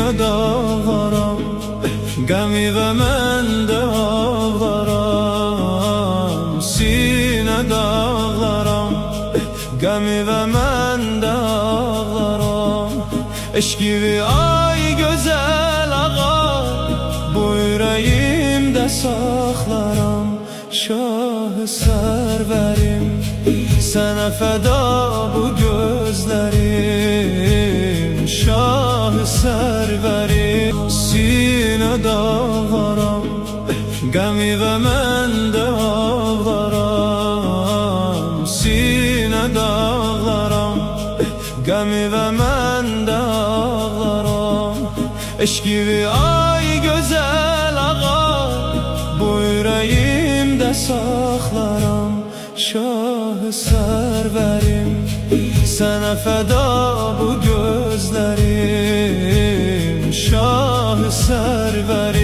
sinədə ağlaram, qəmi və məndə ağlaram. Sinədə ağlaram, qəmi və məndə ağlaram. Eşqivi ay gözəl ağa, bu ürəyimdə saxlaram. Şahı sərvərim, sənə fəda bu gözlərim. Şahı sərvərim, sinədə ağlaram, qəmi və məndə ağlaram. Sinədə ağlaram, qəmi və məndə ağlaram. Eşqivi ay gözəl ağa, bu ürəyimdə saxlaram. Şahı sərvərim, sənə fəda bu gözlərim. Şahı sərvərim.